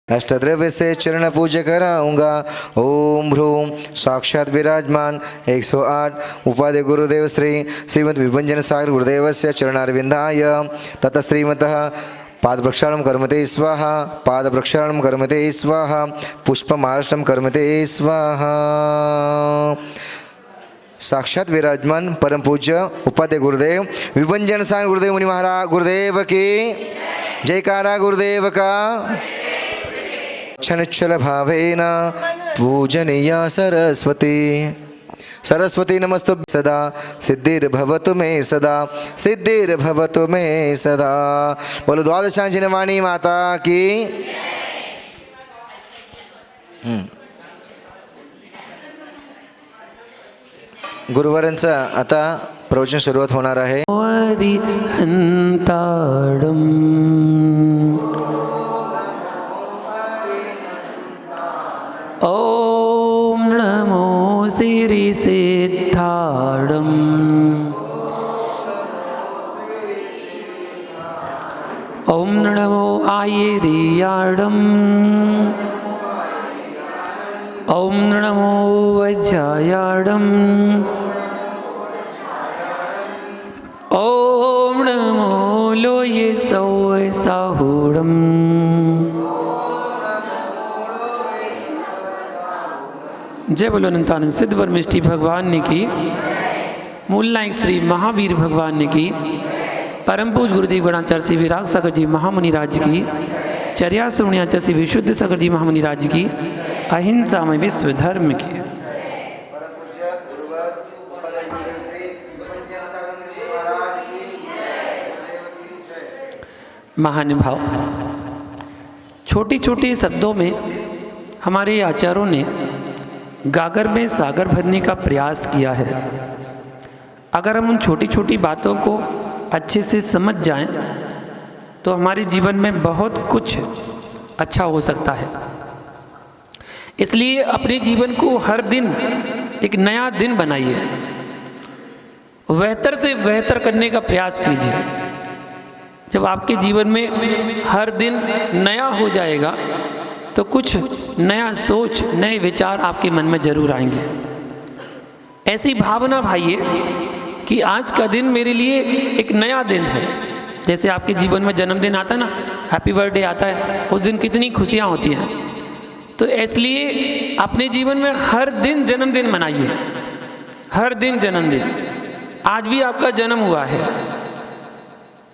अष्टद्रव्य से चरण पूजा कराऊंगा। ओम भ्रूम साक्षात विराजमान 108 उपाध्याय गुरुदेव श्रीमद विभंजन सागर गुरुदेव से चरणारविंदाय तथा श्रीमतः पादप्रक्षालनं कर्मते स्वाहा, पादप्रक्षालनं कर्मते स्वाहा, पुष्पमार्चनं कर्मते स्वाहा। साक्षात विराजमान परम पूज्य उपाध्याय गुरुदेव विभंजन सागर गुरुदेव मुनि महाराज गुरुदेव की जयकारा गुरुदेव का। क्षणच्छल भावेन पूजनीया सरस्वती। सरस्वती नमस्तुभ्यं सदा सिद्धिर्भवतु मे सदा, सिद्धिर्भवतु मे सदा। बोलो द्वादशांशिनी वाणी माता की। गुरुवारांचं आता प्रवचन सुरुवात होणार आहे। ओम नमो श्री सिद्धाडम। ओम नमो आयरियाडम। ओम नमो वज्रायाडम। ओम नमो लोये सौय साहुडम। जय बोलो अनंतानंद सिद्ध परमेष्ठी भगवान ने की, मूल नायक श्री महावीर भगवान ने की, परम पूज गुरुदेव गणाचार्य श्री विराग सागर जी महामुनि राज्य की, चर्या श्रवण्याचार्य श्री विशुद्ध सागर जी महामुनि राज्य की, अहिंसा में विश्व धर्म की। महानुभाव, छोटी छोटी शब्दों में हमारे आचार्यों ने गागर में सागर भरने का प्रयास किया है। अगर हम उन छोटी छोटी बातों को अच्छे से समझ जाएं तो हमारे जीवन में बहुत कुछ अच्छा हो सकता है। इसलिए अपने जीवन को हर दिन एक नया दिन बनाइए, बेहतर से बेहतर करने का प्रयास कीजिए। जब आपके जीवन में हर दिन नया हो जाएगा तो कुछ नया सोच, नए विचार आपके मन में जरूर आएंगे। ऐसी भावना भाइये कि आज का दिन मेरे लिए एक नया दिन है। जैसे आपके जीवन में जन्मदिन आता है ना, हैप्पी बर्थडे आता है, उस दिन कितनी खुशियाँ होती हैं। तो इसलिए अपने जीवन में हर दिन जन्मदिन मनाइए, हर दिन जन्मदिन। आज भी आपका जन्म हुआ है,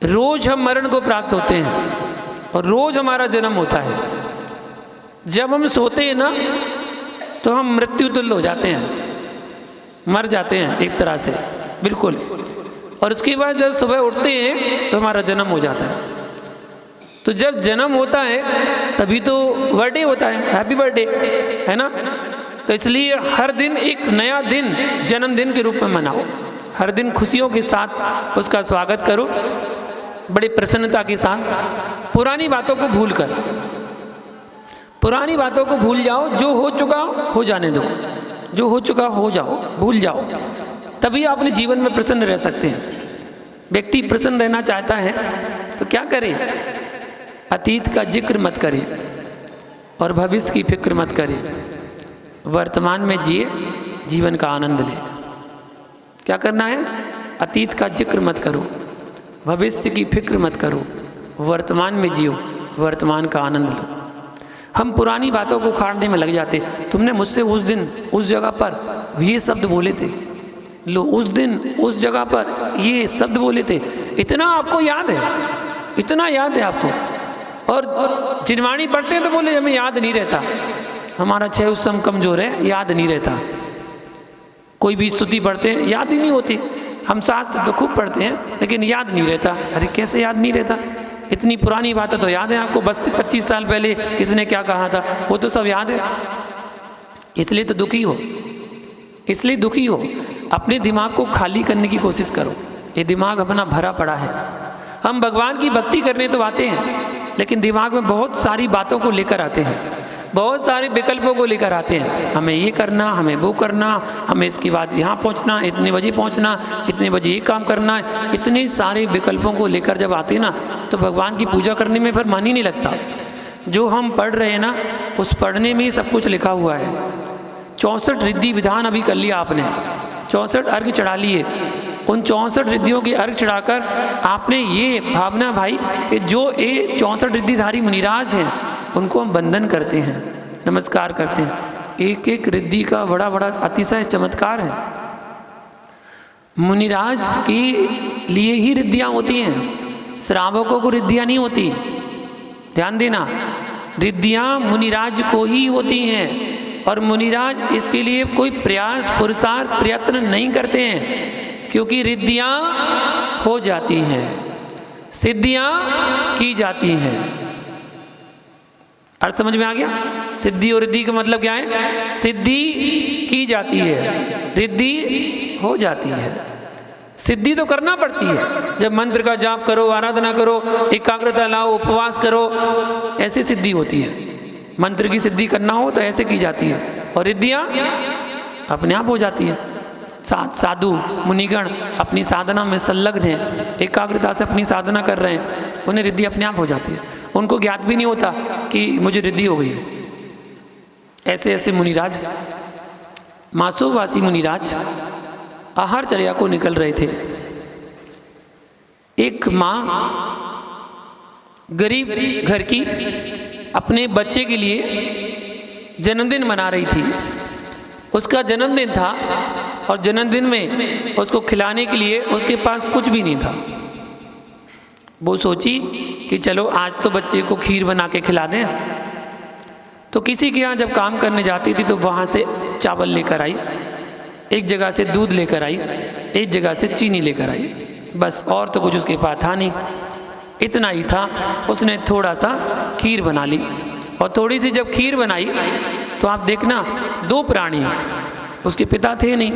रोज हम मरण को प्राप्त होते हैं और रोज हमारा जन्म होता है। जब हम सोते हैं ना तो हम मृत्यु तुल्य हो जाते हैं, मर जाते हैं एक तरह से बिल्कुल। और उसके बाद जब सुबह उठते हैं तो हमारा जन्म हो जाता है। तो जब जन्म होता है तभी तो बर्थडे होता है, हैप्पी बर्थडे, है ना। तो इसलिए हर दिन एक नया दिन जन्मदिन के रूप में मनाओ। हर दिन खुशियों के साथ उसका स्वागत करो, बड़े प्रसन्नता के साथ। पुरानी बातों को भूल कर, पुरानी बातों को भूल जाओ। जो हो चुका हो जाने दो, जो हो चुका हो जाओ, भूल जाओ। तभी आप अपने जीवन में प्रसन्न रह सकते हैं। व्यक्ति प्रसन्न रहना चाहता है तो क्या करे? अतीत का जिक्र मत करे और भविष्य की फिक्र मत करे। वर्तमान में जिए, जीवन का आनंद ले। क्या करना है? अतीत का जिक्र मत करो, भविष्य की फिक्र मत करो, वर्तमान में जियो, वर्तमान का आनंद लो। हम पुरानी बातों को उखाड़ने में लग जाते। तुमने मुझसे उस दिन उस जगह पर ये शब्द बोले थे, लो उस दिन उस जगह पर ये शब्द बोले थे। इतना आपको याद है, इतना याद है आपको। और जिनवाणी पढ़ते हैं तो बोले हमें याद नहीं रहता, हमारा छह उत्सम कमजोर है, याद नहीं रहता। कोई भी स्तुति पढ़ते हैं याद ही नहीं होती। हम शास्त्र तो खूब पढ़ते हैं लेकिन याद नहीं रहता। अरे कैसे याद नहीं रहता? इतनी पुरानी बातें तो याद है आपको। 25 साल पहले किसने क्या कहा था वो तो सब याद है। इसलिए तो दुखी हो, इसलिए दुखी हो। अपने दिमाग को खाली करने की कोशिश करो। ये दिमाग अपना भरा पड़ा है। हम भगवान की भक्ति करने तो आते हैं लेकिन दिमाग में बहुत सारी बातों को लेकर आते हैं, बहुत सारे विकल्पों को लेकर आते हैं। हमें ये करना, हमें वो करना, हमें इसके बाद यहाँ पहुँचना, इतने बजे पहुँचना, इतने बजे ये काम करना है। इतने सारे विकल्पों को लेकर जब आते हैं ना तो भगवान की पूजा करने में फिर मन ही नहीं लगता। जो हम पढ़ रहे हैं ना, उस पढ़ने में ही सब कुछ लिखा हुआ है। 64 रिद्धि विधान अभी कर लिया आपने, 64 अर्घ चढ़ा लिए। उन 64 रिद्धियों के अर्घ चढ़ाकर आपने ये भावना भाई कि जो ये 64 रिद्धिधारी मुनिराज हैं उनको हम वंदन करते हैं, नमस्कार करते हैं। एक एक रिद्धि का बड़ा बड़ा अतिशय चमत्कार है। मुनिराज के लिए ही रिद्धियाँ होती हैं, श्रावकों को रिद्धियाँ नहीं होती। ध्यान देना, रिद्धियाँ मुनिराज को ही होती हैं और मुनिराज इसके लिए कोई प्रयास पुरुषार्थ प्रयत्न नहीं करते हैं, क्योंकि रिद्धियाँ हो जाती हैं, सिद्धियाँ की जाती हैं। अर्थ समझ में आ गया? सिद्धि और रिद्धि का मतलब क्या है? सिद्धि की जाती है, रिद्धि हो जाती है। सिद्धि तो करना पड़ती है, जब मंत्र का जाप करो, आराधना करो, एकाग्रता लाओ, उपवास करो, ऐसे सिद्धि होती है। मंत्र की सिद्धि करना हो तो ऐसे की जाती है, और रिद्धियाँ अपने आप हो जाती है। साधु मुनिगण अपनी साधना में संलग्न हैं, एकाग्रता से अपनी साधना कर रहे हैं, उन्हें रिद्धि अपने आप हो जाती है। उनको ज्ञात भी नहीं होता कि मुझे रिद्धि हो गई है। ऐसे ऐसे मुनिराज, मासोवासी मुनिराज आहारचर्या को निकल रहे थे। एक माँ गरीब घर की अपने बच्चे के लिए जन्मदिन मना रही थी। उसका जन्मदिन था और जन्मदिन में उसको खिलाने के लिए उसके पास कुछ भी नहीं था। वो सोची कि चलो आज तो बच्चे को खीर बना के खिला दें। तो किसी के यहाँ जब काम करने जाती थी तो वहाँ से चावल लेकर आई, एक जगह से दूध लेकर आई, एक जगह से चीनी लेकर आई, बस और तो कुछ उसके पास था नहीं। इतना ही था, उसने थोड़ा सा खीर बना ली। और थोड़ी सी जब खीर बनाई तो आप देखना, दो प्राणी, उसके पिता थे नहीं,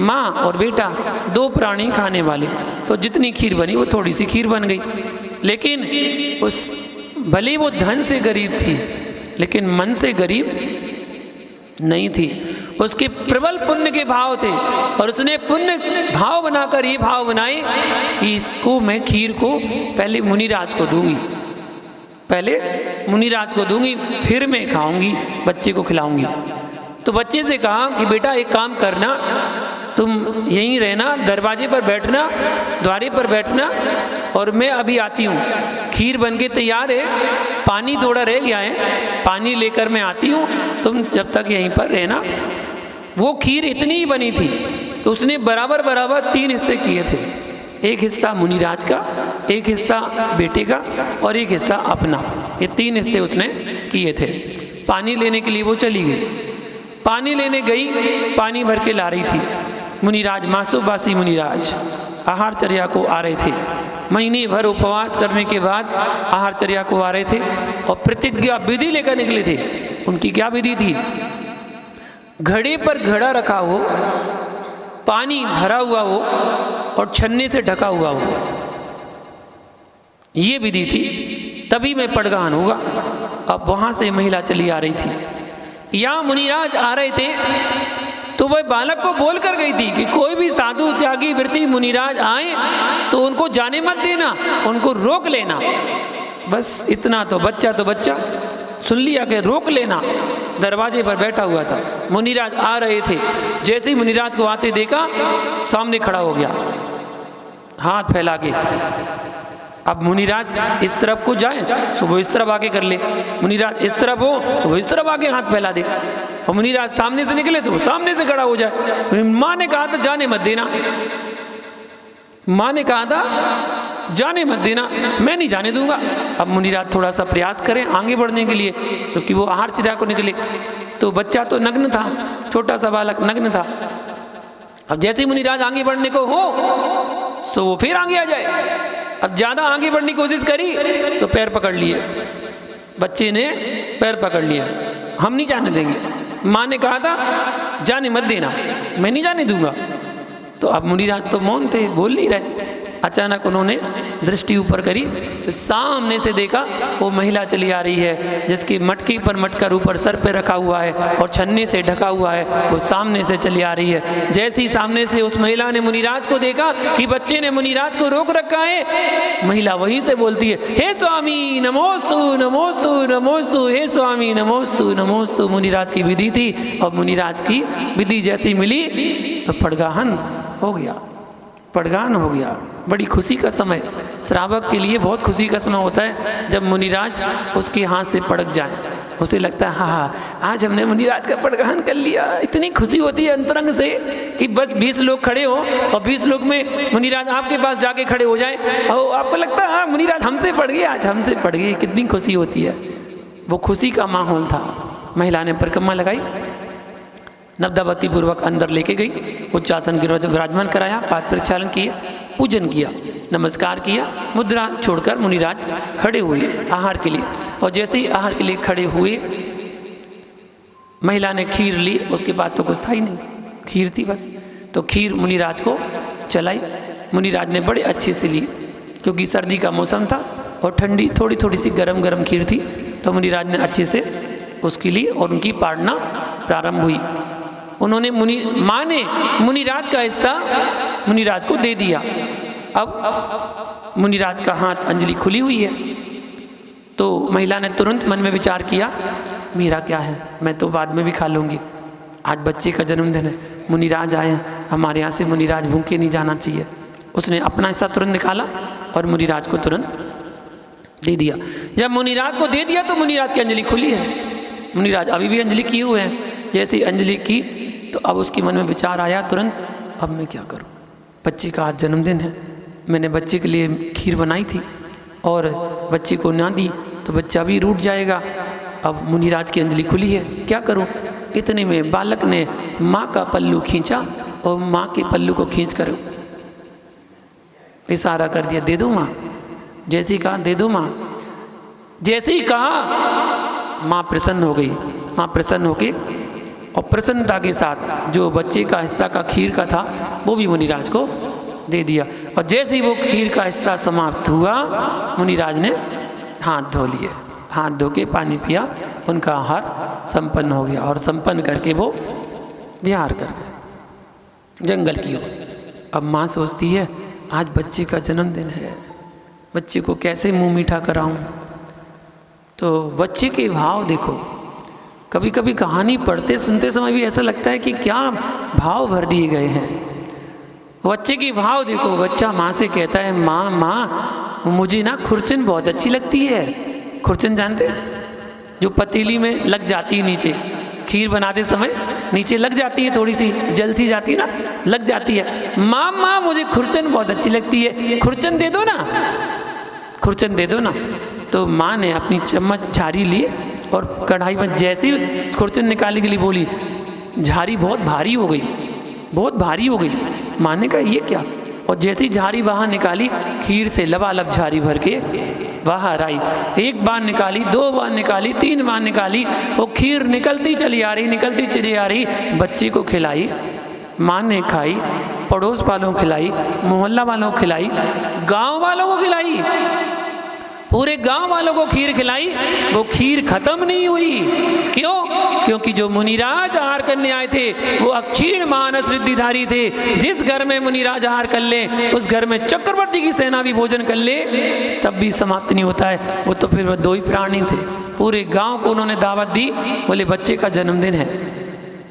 माँ और बेटा, दो प्राणी खाने वाले, तो जितनी खीर बनी वो थोड़ी सी खीर बन गई। लेकिन उस भले वो धन से गरीब थी लेकिन मन से गरीब नहीं थी। उसके प्रबल पुण्य के भाव थे और उसने पुण्य भाव बनाकर ये भाव बनाए कि इसको मैं खीर को पहले मुनिराज को दूंगी, पहले मुनिराज को दूंगी, फिर मैं खाऊंगी, बच्चे को खिलाऊंगी। तो बच्चे से कहा कि बेटा एक काम करना, तुम यहीं रहना, दरवाजे पर बैठना, द्वारे पर बैठना, और मैं अभी आती हूँ। खीर बनके तैयार है, पानी थोड़ा रह गया है, पानी लेकर मैं आती हूँ, तुम जब तक यहीं पर रहना। वो खीर इतनी ही बनी थी तो उसने बराबर बराबर 3 हिस्से किए थे। एक हिस्सा मुनिराज का, एक हिस्सा बेटे का और एक हिस्सा अपना। ये 3 हिस्से उसने किए थे। पानी लेने के लिए वो चली गई। पानी लेने गई, पानी भर के ला रही थी। मुनिराज, मासोवासी मुनिराज आहारचर्या को आ रहे थे। महीने भर उपवास करने के बाद आहारचर्या को आ रहे थे और प्रतिज्ञा विधि लेकर निकले थे। उनकी क्या विधि थी? घड़े पर घड़ा रखा हो, पानी भरा हुआ हो और छन्ने से ढका हुआ हो, ये विधि थी, तभी मैं पड़गान होगा। अब वहाँ से महिला चली आ रही थी। या मुनिराज आ रहे थे तो वह बालक को बोल कर गई थी कि कोई भी साधु त्यागी व्रती मुनिराज आए तो उनको जाने मत देना, उनको रोक लेना। बस इतना तो बच्चा सुन लिया कि रोक लेना। दरवाजे पर बैठा हुआ था, मुनिराज आ रहे थे। जैसे ही मुनिराज को आते देखा, सामने खड़ा हो गया हाथ फैला के। अब मुनिराज इस तरफ को जाए तो वो इस तरफ आगे कर ले, मुनिराज इस तरफ हो तो वो इस तरफ आगे हाथ फैला दे, और मुनिराज सामने से निकले तो वो सामने से खड़ा हो जाए। माँ ने कहा था जाने मत देना, माँ ने कहा था जाने मत देना, मैं नहीं जाने दूंगा। अब मुनिराज थोड़ा सा प्रयास करें आगे बढ़ने के लिए, क्योंकि वो आहारचर्या को निकले। तो बच्चा तो नग्न था, छोटा सा बालक नग्न था। अब जैसे ही मुनिराज आगे बढ़ने को हो सो वो फिर आगे आ जाए। अब ज़्यादा आगे बढ़ने की कोशिश करी तो पैर पकड़ लिए, बच्चे ने पैर पकड़ लिया, हम नहीं जाने देंगे। माँ ने कहा था जाने मत देना, मैं नहीं जाने दूंगा। तो अब मुनिराज तो मौन थे, बोल नहीं रहे। अचानक उन्होंने दृष्टि ऊपर करी तो सामने से देखा वो महिला चली आ रही है जिसकी मटकी पर मटकर ऊपर सर पे रखा हुआ है और छन्नी से ढका हुआ है, वो सामने से चली आ रही है। जैसे ही सामने से उस महिला ने मुनिराज को देखा कि बच्चे ने मुनिराज को रोक रखा है, महिला वहीं से बोलती है, हे स्वामी नमोस्तु नमोस्तु नमोस्तु, हे स्वामी नमोस्तु नमोस्तु। मुनिराज की विधि थी और मुनिराज की विधि जैसी मिली तो पड़गाहन हो गया, पड़गान हो गया। बड़ी खुशी का समय, श्रावक के लिए बहुत खुशी का समय होता है जब मुनिराज उसके हाथ से पड़क जाए। उसे लगता है हाँ आज हमने मुनिराज का पड़गान कर लिया। इतनी खुशी होती है अंतरंग से कि बस 20 लोग खड़े हो और 20 लोग में मुनिराज आपके पास जाके खड़े हो जाए और आपको लगता है हाँ मुनिराज हमसे पड़ गए, आज हमसे पड़ गए। कितनी खुशी होती है। वो खुशी का माहौल था। महिला ने परिक्रमा लगाई, नवदावती पूर्वक अंदर लेके गई, उच्चासन गिरवज विराजमान कराया, पाद प्रक्षालन किया, पूजन किया, नमस्कार किया, मुद्रा छोड़कर मुनिराज खड़े हुए आहार के लिए। और जैसे ही आहार के लिए खड़े हुए महिला ने खीर ली, उसके बाद तो कुछ था ही नहीं, खीर थी बस। तो खीर मुनिराज को चलाई। मुनिराज ने बड़े अच्छे से ली क्योंकि सर्दी का मौसम था और ठंडी थोड़ी थोड़ी सी गरम गरम खीर थी। तो मुनिराज ने अच्छे से उसकी ली और उनकी पाड़ना प्रारंभ हुई। उन्होंने माँ ने मुनिराज का हिस्सा मुनिराज को दे दिया। अब मुनिराज का हाथ अंजलि खुली हुई है तो महिला ने तुरंत मन में विचार किया, मेरा क्या है, मैं तो बाद में भी खा लूँगी, आज बच्चे का जन्मदिन है, मुनिराज आए हैं, हमारे यहाँ से मुनिराज भूखे नहीं जाना चाहिए। उसने अपना हिस्सा तुरंत निकाला और मुनिराज को तुरंत दे दिया। जब मुनिराज को दे दिया तो मुनिराज की अंजलि खुली है। मुनिराज अभी भी अंजलि किए हुए हैं। जैसे ही अंजलि की तो अब उसके मन में विचार आया तुरंत, अब मैं क्या करूं, बच्चे का आज जन्मदिन है, मैंने बच्चे के लिए खीर बनाई थी और बच्चे को ना दी तो बच्चा भी रूठ जाएगा। अब मुनिराज की अंजलि खुली है, क्या करूं। इतने में बालक ने माँ का पल्लू खींचा और माँ के पल्लू को खींच कर इशारा कर दिया, दे दो माँ। जैसे ही कहा दे दो माँ, जैसे ही कहा माँ प्रसन्न हो गई। माँ प्रसन्न होके और प्रसन्नता के साथ जो बच्चे का हिस्सा का खीर का था वो भी मुनिराज को दे दिया। और जैसे ही वो खीर का हिस्सा समाप्त हुआ मुनिराज ने हाथ धो लिए, हाथ धो के पानी पिया, उनका आहार संपन्न हो गया और संपन्न करके वो विहार कर गए जंगल की ओर। अब माँ सोचती है आज बच्चे का जन्मदिन है, बच्चे को कैसे मुँह मीठा कराऊं। तो बच्चे के भाव देखो, कभी कभी कहानी पढ़ते सुनते समय भी ऐसा लगता है कि क्या भाव भर दिए गए हैं। बच्चे की भाव देखो, बच्चा माँ से कहता है माँ माँ मुझे ना खुरचन बहुत अच्छी लगती है। खुरचन जानते हैं, जो पतीली में लग जाती है नीचे, खीर बनाते समय नीचे लग जाती है, थोड़ी सी जल सी जाती है ना, लग जाती है। माँ माँ मुझे खुरचन बहुत अच्छी लगती है, खुरचन दे दो ना, खुरचन दे दो ना। तो माँ ने अपनी चम्मच झारी ली और कढ़ाई में जैसे ही खुरचन निकालने के लिए बोली, झारी बहुत भारी हो गई, बहुत भारी हो गई। माँ ने कहा ये क्या। और जैसी झारी बाहर निकाली, खीर से लबालब झारी भर के बाहर आई। एक बार निकाली, दो बार निकाली, तीन बार निकाली, वो खीर निकलती चली आ रही, निकलती चली आ रही। बच्चे को खिलाई, माँ ने खाई, पड़ोस वालों को खिलाई, मोहल्ला वालों को खिलाई, गांव वालों को खिलाई, पूरे गांव वालों को खीर खिलाई। वो खीर खत्म नहीं हुई। क्यों? क्योंकि जो मुनिराज आहार करने आए थे वो अक्षीण मानस रिद्धिधारी थे। जिस घर में मुनिराज आहार कर ले उस घर में चक्रवर्ती की सेना भी भोजन कर ले तब भी समाप्त नहीं होता है। वो तो फिर वो दो ही प्राणी थे। पूरे गांव को उन्होंने दावत दी, बोले बच्चे का जन्मदिन है,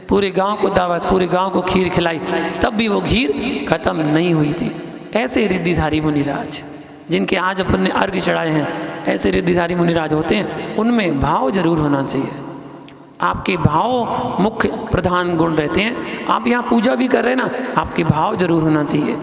पूरे गांव को दावत, पूरे गांव को खीर खिलाई, तब भी वो खीर खत्म नहीं हुई थी। ऐसे रिद्धिधारी मुनिराज जिनके आज अपन ने अर्घ्य चढ़ाए हैं, ऐसे रिद्धिधारी मुनिराज होते हैं। उनमें भाव जरूर होना चाहिए। आपके भाव मुख्य प्रधान गुण रहते हैं। आप यहाँ पूजा भी कर रहे हैं ना, आपके भाव जरूर होना चाहिए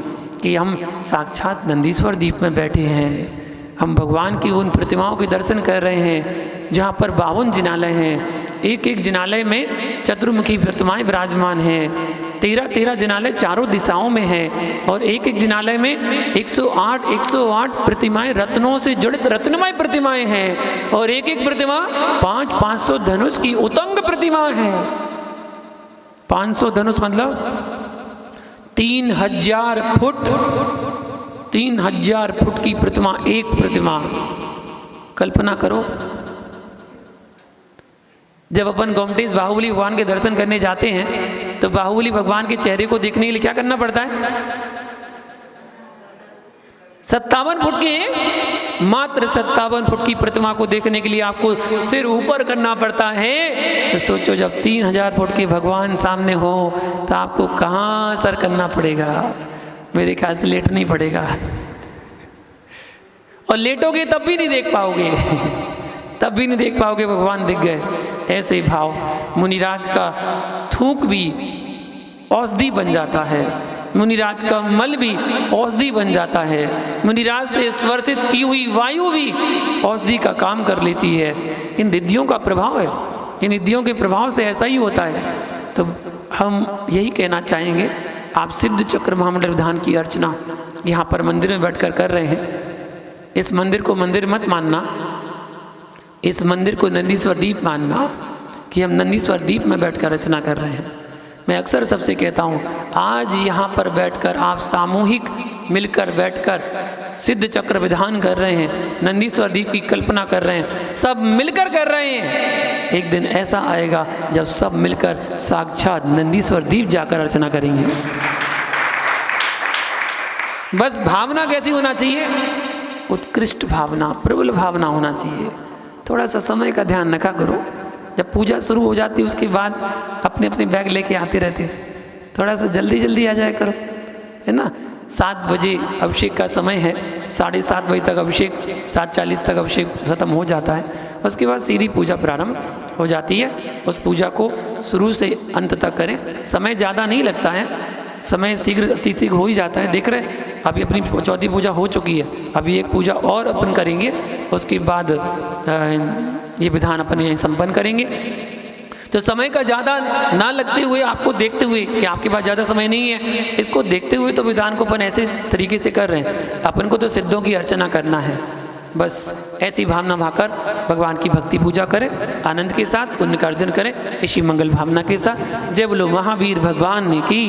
कि हम साक्षात नंदीश्वर द्वीप में बैठे हैं, हम भगवान की उन प्रतिमाओं के दर्शन कर रहे हैं जहाँ पर 52 जिनालय हैं। एक एक जिनालय में चतुर्मुखी प्रतिमाएं विराजमान हैं। 13 जिनालय चारों दिशाओं में हैं और एक एक जिनालय में 108 प्रतिमाएं रत्नों से जड़ित रत्नमय प्रतिमाएं हैं और एक एक प्रतिमा 500 धनुष की उतंग प्रतिमा है। 500 धनुष मतलब 3000 फुट 3000 फुट की प्रतिमा, एक प्रतिमा। कल्पना करो, जब अपन गोमटेश बाहुबली भगवान के दर्शन करने जाते हैं तो बाहुबली भगवान के चेहरे को देखने के लिए क्या करना पड़ता है? 57 फुट की, मात्र 57 फुट की प्रतिमा को देखने के लिए आपको सिर ऊपर करना पड़ता है। तो सोचो, जब 3000 फुट के भगवान सामने हो तो आपको कहाँ सर करना पड़ेगा? मेरे ख्याल से लेटना ही पड़ेगा, और लेटोगे तब भी नहीं देख पाओगे, तब भी नहीं देख पाओगे भगवान दिख गए। ऐसे भाव, मुनिराज का थूक भी औषधि बन जाता है, मुनिराज का मल भी औषधि बन जाता है, मुनिराज से स्वर्शित की हुई वायु भी औषधि का काम कर लेती है। इन रिद्धियों का प्रभाव है, इन रिद्धियों के प्रभाव से ऐसा ही होता है। तो हम यही कहना चाहेंगे, आप सिद्ध चक्र महामंडल विधान की अर्चना यहाँ पर मंदिर में बैठकर कर रहे हैं। इस मंदिर को मंदिर मत मानना, इस मंदिर को नंदीश्वर दीप मानना कि हम नंदीश्वर दीप में बैठकर रचना कर रहे हैं। मैं अक्सर सबसे कहता हूँ, आज यहाँ पर बैठकर आप सामूहिक मिलकर बैठकर सिद्ध चक्र विधान कर रहे हैं, नंदीश्वर दीप की कल्पना कर रहे हैं, सब मिलकर कर रहे हैं। एक दिन ऐसा आएगा जब सब मिलकर साक्षात नंदीश्वर दीप जाकर अर्चना करेंगे। बस भावना कैसी होना चाहिए? उत्कृष्ट भावना, प्रबल भावना होना चाहिए। थोड़ा सा समय का ध्यान रखा करो। जब पूजा शुरू हो जाती है उसके बाद अपने अपने बैग लेके आते रहते, थोड़ा सा जल्दी जल्दी आ जाया करो, है ना। 7 बजे अभिषेक का समय है, 7:30 बजे तक अभिषेक, 7:40 तक अभिषेक खत्म हो जाता है। उसके बाद सीधी पूजा प्रारंभ हो जाती है। उस पूजा को शुरू से अंत तक करें, समय ज़्यादा नहीं लगता है, समय शीघ्र अतिशीघ्र हो ही जाता है। देख रहे, अभी अपनी चौथी पूजा हो चुकी है, अभी एक पूजा और अपन करेंगे, उसके बाद ये विधान अपन यहीं संपन्न करेंगे। तो समय का ज़्यादा ना लगते हुए, आपको देखते हुए कि आपके पास ज़्यादा समय नहीं है, इसको देखते हुए तो विधान को अपन ऐसे तरीके से कर रहे हैं। अपन को तो सिद्धों की अर्चना करना है, बस ऐसी भावना भाकर भगवान की भक्ति पूजा करें, आनंद के साथ पुण्य का अर्जन करें, इसी मंगल भावना के साथ। जय बोलो महावीर भगवान की।